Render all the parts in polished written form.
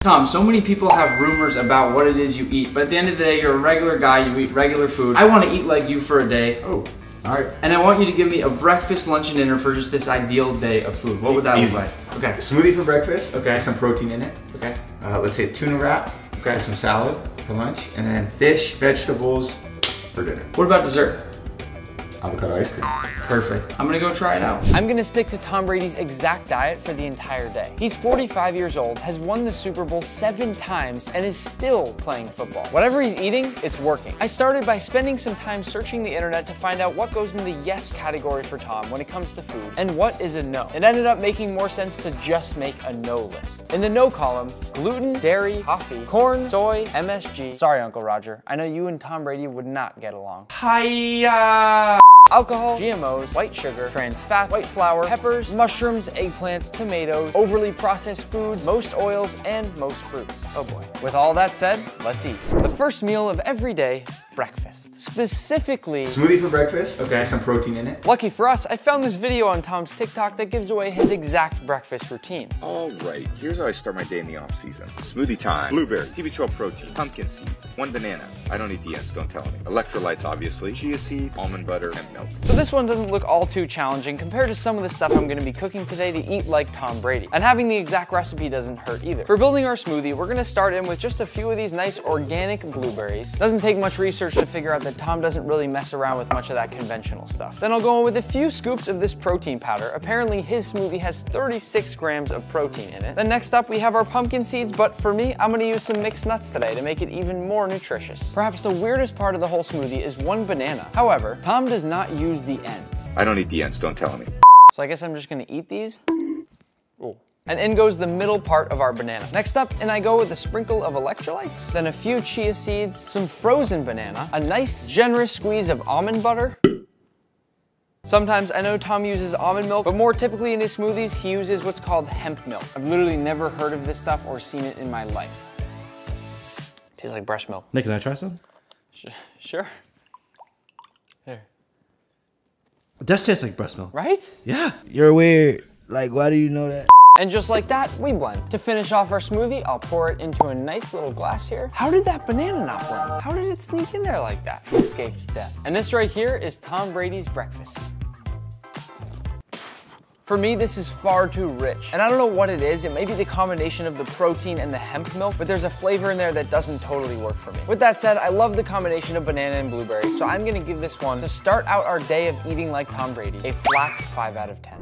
Tom, so many people have rumors about what it is you eat, but at the end of the day, you're a regular guy, you eat regular food. I want to eat like you for a day. Oh, all right. And I want you to give me a breakfast, lunch, and dinner for just this ideal day of food. What would that look like? Okay. Smoothie for breakfast. Okay. Some protein in it. Okay. Let's say tuna wrap. Okay. Some salad for lunch. And then fish, vegetables for dinner. What about dessert? Avocado ice cream. Perfect. I'm gonna go try it out. I'm gonna stick to Tom Brady's exact diet for the entire day. He's 45 years old, has won the Super Bowl 7 times, and is still playing football. Whatever he's eating, it's working. I started by spending some time searching the internet to find out what goes in the yes category for Tom when it comes to food, and what is a no. It ended up making more sense to just make a no list. In the no column, gluten, dairy, coffee, corn, soy, MSG. Sorry, Uncle Roger. I know you and Tom Brady would not get along. Hiya! Alcohol, GMOs, white sugar, trans fats, white flour, peppers, mushrooms, eggplants, tomatoes, overly processed foods, most oils, and most fruits. Oh boy. With all that said, let's eat. The first meal of every day, breakfast. Specifically, smoothie for breakfast. Okay. Some protein in it. Lucky for us, I found this video on Tom's TikTok that gives away his exact breakfast routine. All right, here's how I start my day in the off season. Smoothie time, blueberry, TB12 protein, pumpkin seeds, 1 banana. I don't eat the ends, don't tell me. Electrolytes, obviously, chia seed, almond butter, and milk. So this one doesn't look all too challenging compared to some of the stuff I'm gonna be cooking today to eat like Tom Brady. And having the exact recipe doesn't hurt either. For building our smoothie, we're gonna start in with just a few of these nice organic blueberries. Doesn't take much research to figure out that Tom doesn't really mess around with much of that conventional stuff. Then I'll go in with a few scoops of this protein powder. Apparently his smoothie has 36 grams of protein in it. Then next up we have our pumpkin seeds, but for me, I'm gonna use some mixed nuts today to make it even more nutritious. Perhaps the weirdest part of the whole smoothie is 1 banana. However, Tom does not use the ends. I don't eat the ends, don't tell me. So I guess I'm just gonna eat these. Ooh. And in goes the middle part of our banana. Next up, and I go with a sprinkle of electrolytes, then a few chia seeds, some frozen banana, a nice generous squeeze of almond butter. Sometimes I know Tom uses almond milk, but more typically in his smoothies, he uses what's called hemp milk. I've literally never heard of this stuff or seen it in my life. Tastes like breast milk. Nick, can I try some? Sure. There. It does taste like breast milk. Right? Yeah. You're weird. Like, why do you know that? And just like that, we blend. To finish off our smoothie, I'll pour it into a nice little glass here. How did that banana not blend? How did it sneak in there like that? He escaped death. And this right here is Tom Brady's breakfast. For me, this is far too rich. And I don't know what it is. It may be the combination of the protein and the hemp milk, but there's a flavor in there that doesn't totally work for me. With that said, I love the combination of banana and blueberry, so I'm gonna give this one, to start out our day of eating like Tom Brady, a flat 5 out of 10.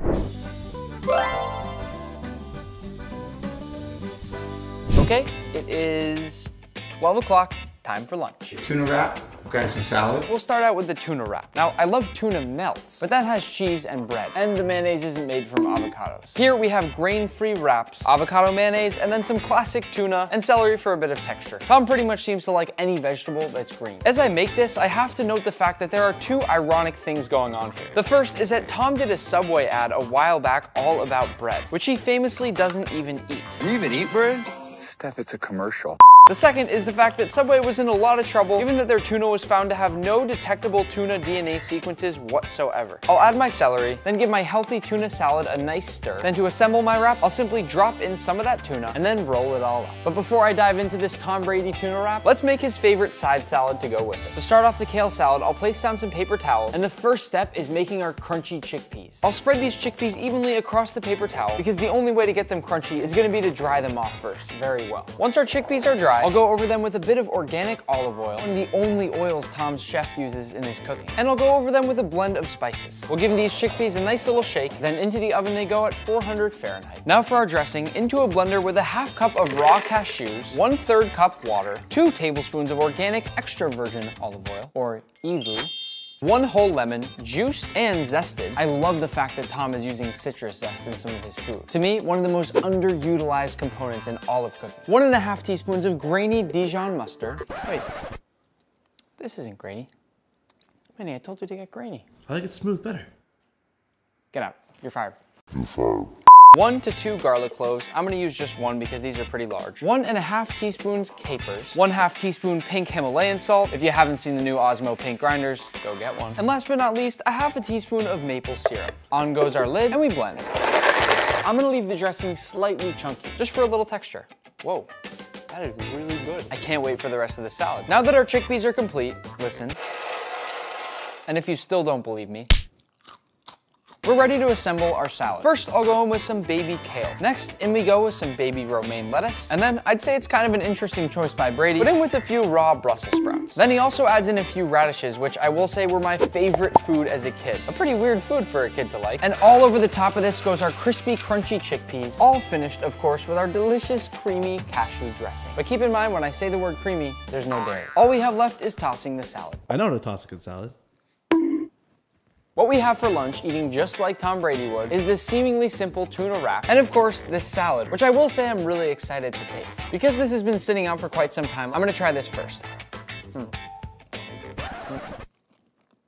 Okay, it is 12 o'clock, time for lunch. Tuna wrap. Okay. Some salad. We'll start out with the tuna wrap. Now, I love tuna melts, but that has cheese and bread, and the mayonnaise isn't made from avocados. Here we have grain-free wraps, avocado mayonnaise, and then some classic tuna and celery for a bit of texture. Tom pretty much seems to like any vegetable that's green. As I make this, I have to note the fact that there are 2 ironic things going on here. The first is that Tom did a Subway ad a while back all about bread, which he famously doesn't even eat. You even eat bread? Steph, it's a commercial. The second is the fact that Subway was in a lot of trouble given that their tuna was found to have no detectable tuna DNA sequences whatsoever. I'll add my celery, then give my healthy tuna salad a nice stir. Then to assemble my wrap, I'll simply drop in some of that tuna and then roll it all up. But before I dive into this Tom Brady tuna wrap, let's make his favorite side salad to go with it. To start off the kale salad, I'll place down some paper towels, and the first step is making our crunchy chickpeas. I'll spread these chickpeas evenly across the paper towel because the only way to get them crunchy is gonna be to dry them off first very well. Once our chickpeas are dry, I'll go over them with a bit of organic olive oil, and the only oils Tom's chef uses in his cooking. And I'll go over them with a blend of spices. We'll give these chickpeas a nice little shake, then into the oven they go at 400 Fahrenheit. Now for our dressing, into a blender with a half cup of raw cashews, 1/3 cup water, 2 tablespoons of organic extra virgin olive oil, or EVU, 1 whole lemon, juiced and zested. I love the fact that Tom is using citrus zest in some of his food. To me, one of the most underutilized components in all of cooking. 1½ teaspoons of grainy Dijon mustard. Wait, this isn't grainy. Manny, I told you to get grainy. I like it smooth better. Get out, you're fired. 1 to 2 garlic cloves. I'm gonna use just 1 because these are pretty large. 1½ teaspoons capers. 1/2 teaspoon pink Himalayan salt. If you haven't seen the new Osmo pink grinders, go get one. And last but not least, 1/2 teaspoon of maple syrup. On goes our lid and we blend. I'm gonna leave the dressing slightly chunky, just for a little texture. Whoa, that is really good. I can't wait for the rest of the salad. Now that our chickpeas are complete, listen. And if you still don't believe me, we're ready to assemble our salad. First, I'll go in with some baby kale. Next, in we go with some baby romaine lettuce. And then I'd say it's kind of an interesting choice by Brady, but in with a few raw Brussels sprouts. Then he also adds in a few radishes, which I will say were my favorite food as a kid. A pretty weird food for a kid to like. And all over the top of this goes our crispy, crunchy chickpeas, all finished, of course, with our delicious, creamy cashew dressing. But keep in mind, when I say the word creamy, there's no dairy. All we have left is tossing the salad. I know how to toss a good salad. What we have for lunch, eating just like Tom Brady would, is this seemingly simple tuna wrap, and of course, this salad, which I will say I'm really excited to taste. Because this has been sitting out for quite some time, I'm gonna try this first.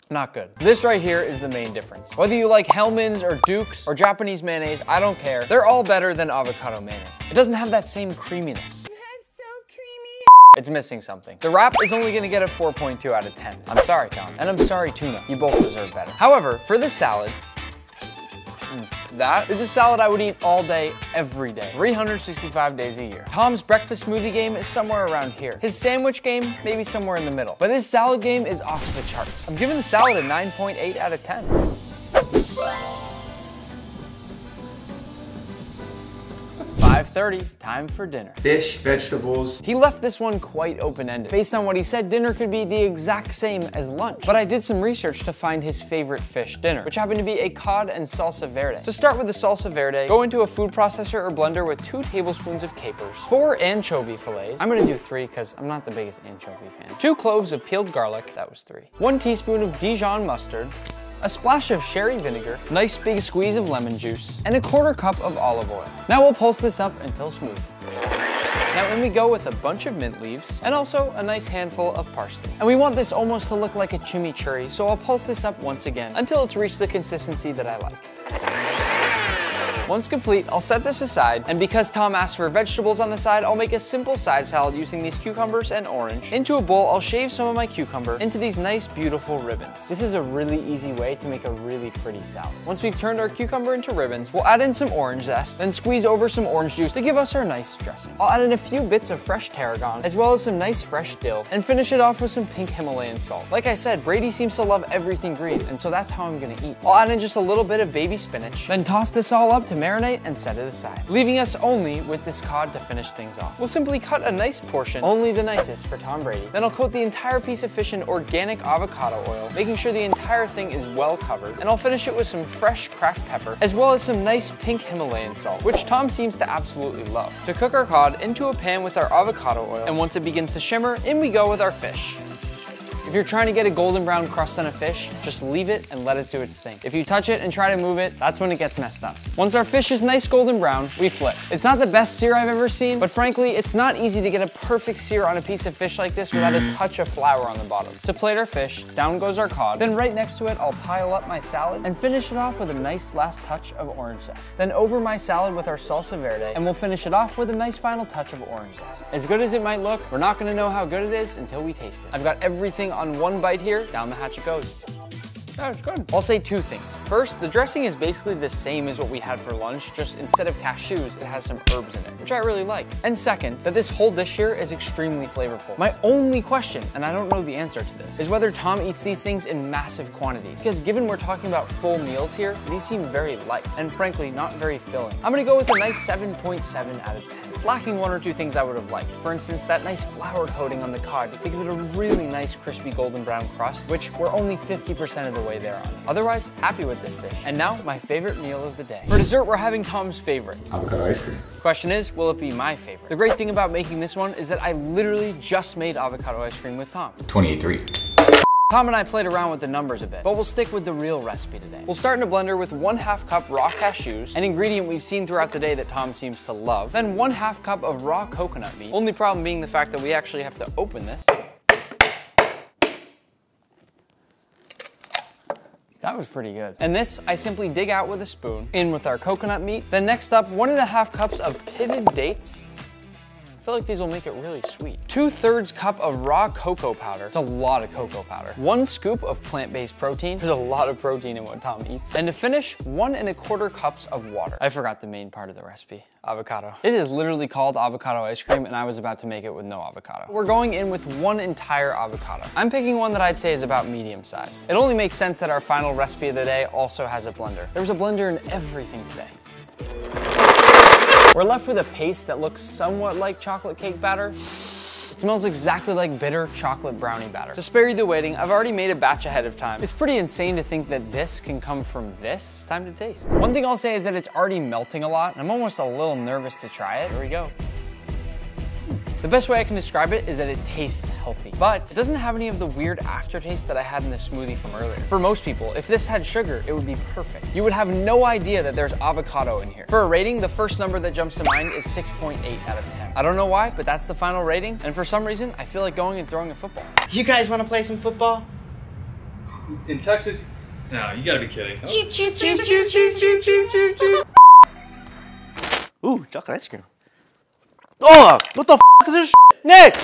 Not good. This right here is the main difference. Whether you like Hellmann's or Duke's or Japanese mayonnaise, I don't care. They're all better than avocado mayonnaise. It doesn't have that same creaminess. It's missing something. The wrap is only gonna get a 4.2 out of 10. I'm sorry, Tom. And I'm sorry, tuna. You both deserve better. However, for this salad, that is a salad I would eat all day, every day, 365 days a year. Tom's breakfast smoothie game is somewhere around here. His sandwich game, maybe somewhere in the middle. But his salad game is off the charts. I'm giving the salad a 9.8 out of 10. 5:30, time for dinner. Fish, vegetables. He left this one quite open-ended. Based on what he said, dinner could be the exact same as lunch. But I did some research to find his favorite fish dinner, which happened to be a cod and salsa verde. To start with the salsa verde, go into a food processor or blender with 2 tablespoons of capers, 4 anchovy fillets. I'm gonna do 3 because I'm not the biggest anchovy fan. 2 cloves of peeled garlic, that was 3. 1 teaspoon of Dijon mustard, a splash of sherry vinegar, nice big squeeze of lemon juice, and a 1/4 cup of olive oil. Now we'll pulse this up until smooth. Now in we go with a bunch of mint leaves, and also a nice handful of parsley. And we want this almost to look like a chimichurri, so I'll pulse this up once again until it's reached the consistency that I like. Once complete, I'll set this aside, and because Tom asked for vegetables on the side, I'll make a simple side salad using these cucumbers and orange. Into a bowl, I'll shave some of my cucumber into these nice, beautiful ribbons. This is a really easy way to make a really pretty salad. Once we've turned our cucumber into ribbons, we'll add in some orange zest, then squeeze over some orange juice to give us our nice dressing. I'll add in a few bits of fresh tarragon, as well as some nice fresh dill, and finish it off with some pink Himalayan salt. Like I said, Brady seems to love everything green, and so that's how I'm gonna eat. I'll add in just a little bit of baby spinach, then toss this all up to marinate and set it aside, leaving us only with this cod to finish things off. We'll simply cut a nice portion, only the nicest for Tom Brady. Then I'll coat the entire piece of fish in organic avocado oil, making sure the entire thing is well covered. And I'll finish it with some fresh cracked pepper, as well as some nice pink Himalayan salt, which Tom seems to absolutely love. To cook our cod, into a pan with our avocado oil, and once it begins to shimmer, in we go with our fish. If you're trying to get a golden brown crust on a fish, just leave it and let it do its thing. If you touch it and try to move it, that's when it gets messed up. Once our fish is nice golden brown, we flip. It's not the best sear I've ever seen, but frankly, it's not easy to get a perfect sear on a piece of fish like this without a touch of flour on the bottom. To plate our fish, down goes our cod. Then right next to it, I'll pile up my salad and finish it off with a nice last touch of orange zest. Then over my salad with our salsa verde, and we'll finish it off with a nice final touch of orange zest. As good as it might look, we're not gonna know how good it is until we taste it. I've got everything on one bite here. Down the hatch it goes. That was good. I'll say 2 things. First, the dressing is basically the same as what we had for lunch, just instead of cashews, it has some herbs in it, which I really like. And second, that this whole dish here is extremely flavorful. My only question, and I don't know the answer to this, is whether Tom eats these things in massive quantities. Because given we're talking about full meals here, these seem very light, and frankly, not very filling. I'm gonna go with a nice 7.7 out of 10. It's lacking 1 or 2 things I would have liked. For instance, that nice flour coating on the cod to give it a really nice crispy golden brown crust, which we're only 50% of the way there on. Otherwise, happy with this dish. And now, my favorite meal of the day. For dessert, we're having Tom's favorite. Avocado ice cream. Question is, will it be my favorite? The great thing about making this one is that I literally just made avocado ice cream with Tom. 28.3. Tom and I played around with the numbers a bit, but we'll stick with the real recipe today. We'll start in a blender with 1/2 cup raw cashews, an ingredient we've seen throughout the day that Tom seems to love. Then 1/2 cup of raw coconut meat. Only problem being the fact that we actually have to open this. That was pretty good. And this, I simply dig out with a spoon, in with our coconut meat. Then next up, 1.5 cups of pitted dates. feel like these will make it really sweet. 2/3 cup of raw cocoa powder. It's a lot of cocoa powder. 1 scoop of plant-based protein. There's a lot of protein in what Tom eats. And to finish, 1 1/4 cups of water. I forgot the main part of the recipe. Avocado. It is literally called avocado ice cream, and I was about to make it with no avocado. We're going in with 1 entire avocado. I'm picking one that I'd say is about medium sized. It only makes sense that our final recipe of the day also has a blender. There was a blender in everything today. We're left with a paste that looks somewhat like chocolate cake batter. It smells exactly like bitter chocolate brownie batter. To spare you the waiting, I've already made a batch ahead of time. It's pretty insane to think that this can come from this. It's time to taste. One thing I'll say is that it's already melting a lot, and I'm almost a little nervous to try it. Here we go. The best way I can describe it is that it tastes healthy, but it doesn't have any of the weird aftertaste that I had in the smoothie from earlier. For most people, if this had sugar, it would be perfect. You would have no idea that there's avocado in here. For a rating, the first number that jumps to mind is 6.8 out of 10. I don't know why, but that's the final rating, and for some reason, I feel like going and throwing a football. You guys want to play some football? In Texas? No, you gotta be kidding. Ooh, chocolate ice cream. Oh, what the f is this shit? Nick!